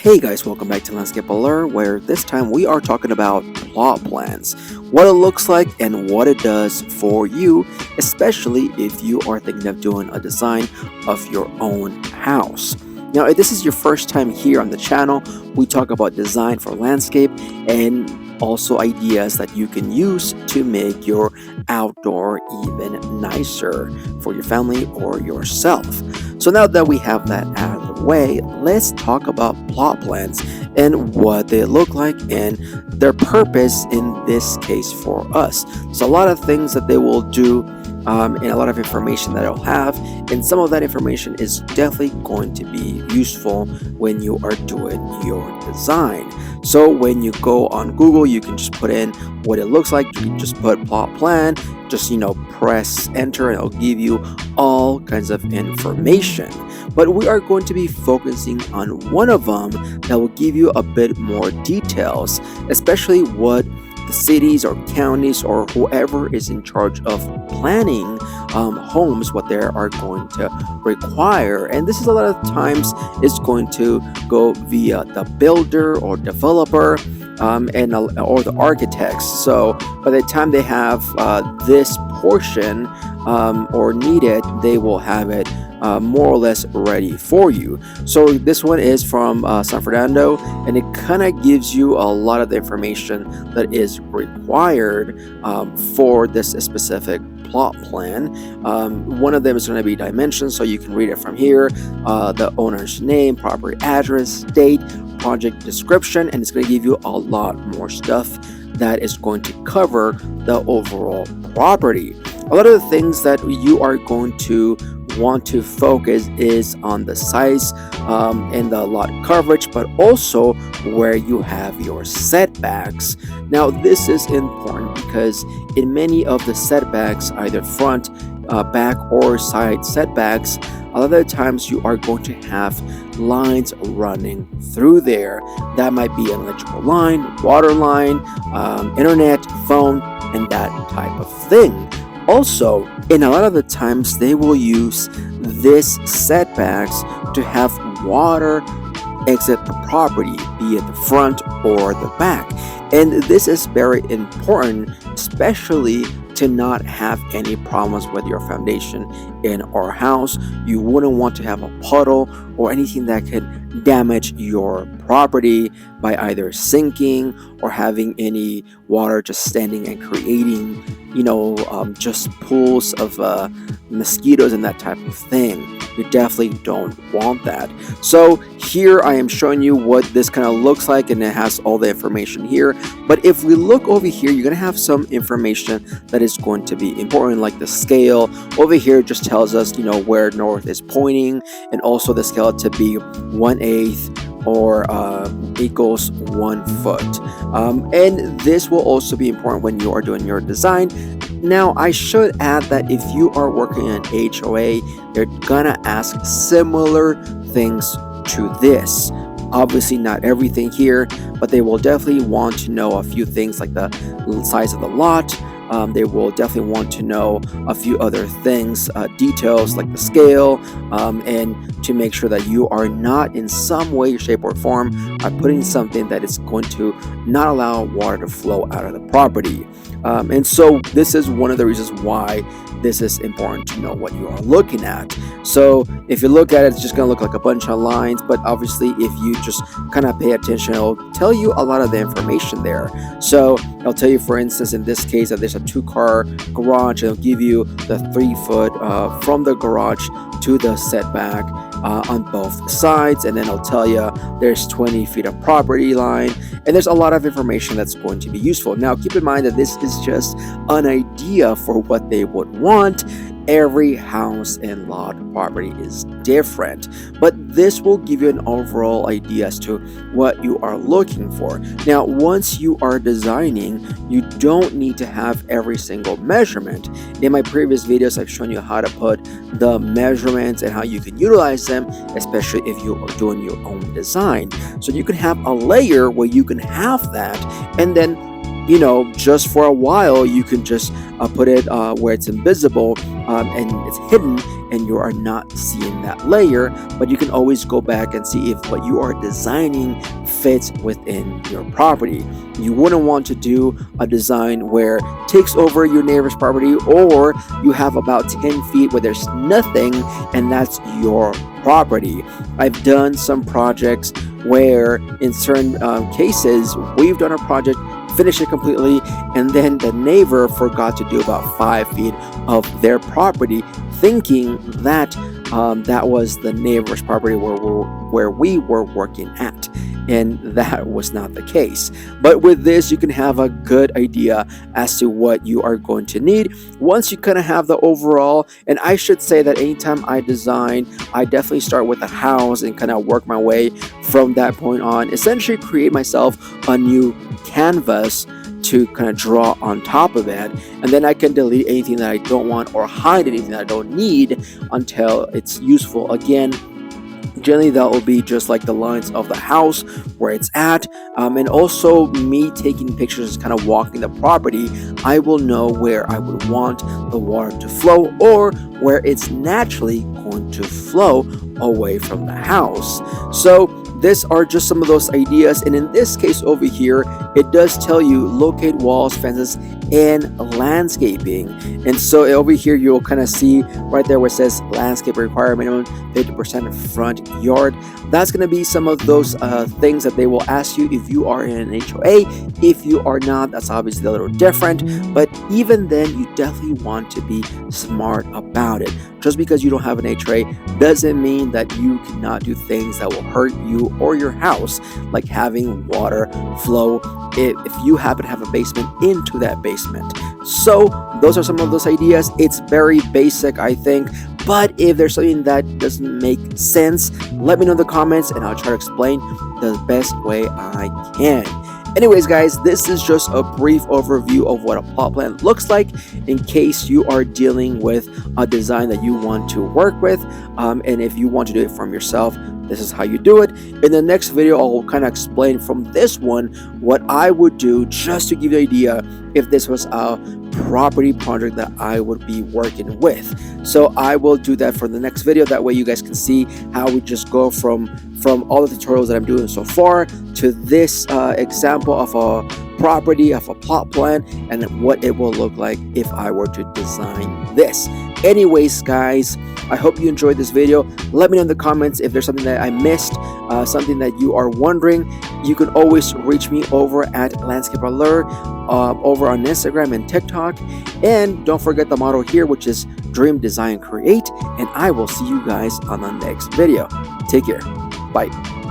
Hey guys, welcome back to Landscape Alert, where this time we are talking about plot plans, what it looks like and what it does for you, especially if you are thinking of doing a design of your own house. Now, if this is your first time here on the channel, we talk about design for landscape and also ideas that you can use to make your outdoor even nicer for your family or yourself. So now that we have that out of the way, let's talk about plot plans and what they look like and their purpose in this case for us. So a lot of things that they will do and a lot of information that it'll have, and some of that information is definitely going to be useful when you are doing your design. So when you go on Google, you can just put in what it looks like. You can just put plot plan, just press enter, and it'll give you all kinds of information. But we are going to be focusing on one of them that will give you a bit more details, especially what the cities or counties or whoever is in charge of planning homes, what they are going to require. And this is a lot of times is going to go via the builder or developer or the architects. So by the time they have this portion or need it, they will have it more or less ready for you. So this one is from San Fernando, and it kind of gives you a lot of the information that is required for this specific plot plan. One of them is going to be dimensions, so you can read it from here. The owner's name, property address, date, project description, and it's going to give you a lot more stuff that is going to cover the overall property. A lot of the things that you are going to want to focus is on the size and the lot coverage, but also where you have your setbacks. Now this is important because in many of the setbacks, either front, back or side setbacks, a lot of times you are going to have lines running through there. That might be an electrical line, water line, internet, phone, and that type of thing. Also, in a lot of the times, they will use this setbacks to have water exit the property, be it the front or the back. And this is very important, especially to not have any problems with your foundation in our house. You wouldn't want to have a puddle or anything that could damage your property by either sinking or having any water just standing and creating just pools of mosquitoes and that type of thing. You definitely don't want that. So here I am showing you what this kind of looks like, and it has all the information here. But if we look over here, you're going to have some information that is going to be important, like the scale. Over here just tells us where north is pointing, and also the scale to be 1/8 or equals 1 foot. And this will also be important when you are doing your design. Now, I should add that if you are working in HOA, they're gonna ask similar things to this. Obviously not everything here, but they will definitely want to know a few things like the size of the lot. They will definitely want to know a few other things, details like the scale, and to make sure that you are not in some way, shape, or form are putting something that is going to not allow water to flow out of the property. And so this is one of the reasons why this is important to know what you are looking at. So if you look at it, it's just going to look like a bunch of lines, but obviously if you just kind of pay attention, it'll tell you a lot of the information there. So I'll tell you, for instance, in this case, that there's a 2-car garage. It'll give you the 3 foot from the garage to the setback on both sides, and then it'll tell you there's 20 feet of property line, and there's a lot of information that's going to be useful. Now keep in mind that this is just an idea for what they would want. Every house and lot property is different, but this will give you an overall idea as to what you are looking for. Now, once you are designing, you don't need to have every single measurement. In my previous videos, I've shown you how to put the measurements and how you can utilize them, especially if you are doing your own design. So you can have a layer where you can have that, and then just for a while you can just put it where it's invisible and it's hidden, and you are not seeing that layer, but you can always go back and see if what you are designing fits within your property. You wouldn't want to do a design where it takes over your neighbor's property, or you have about 10 feet where there's nothing and that's your property. I've done some projects where in certain cases we've done a project, finished it completely, and then the neighbor forgot to do about 5 feet of their property, thinking that that was the neighbor's property where we were working at, and that was not the case. But with this, you can have a good idea as to what you are going to need once you kind of have the overall. And I should say that anytime I design, I definitely start with a house and kind of work my way from that point on, essentially create myself a new canvas to kind of draw on top of it, and then I can delete anything that I don't want or hide anything that I don't need until it's useful again. Generally that will be just like the lines of the house where it's at, and also me taking pictures, kind of walking the property. I will know where I would want the water to flow, or where it's naturally going to flow away from the house. So these are just some of those ideas, and in this case over here, it does tell you locate walls, fences, and landscaping. And so over here, you'll kind of see right there where it says landscape require minimum 50% front yard. That's going to be some of those things that they will ask you if you are in an HOA. If you are not, that's obviously a little different, but even then, you definitely want to be smart about it. Just because you don't have an HOA doesn't mean that you cannot do things that will hurt you or your house, like having water flow if you happen to have a basement into that basement. So those are some of those ideas. It's very basic, I think, but if there's something that doesn't make sense, let me know in the comments and I'll try to explain the best way I can. Anyways, guys, this is just a brief overview of what a plot plan looks like in case you are dealing with a design that you want to work with, and if you want to do it from yourself, this is how you do it. In the next video, I'll kind of explain from this one what I would do, just to give you an idea if this was a property project that I would be working with. So I will do that for the next video. That way you guys can see how we just go from all the tutorials that I'm doing so far to this example of a property, of a plot plan, and what it will look like if I were to design this. Anyways, guys, I hope you enjoyed this video. Let me know in the comments if there's something that I missed, something that you are wondering. You can always reach me over at Landscape Allure over on Instagram and TikTok. And don't forget the motto here, which is Dream, Design, Create. And I will see you guys on the next video. Take care. Bye.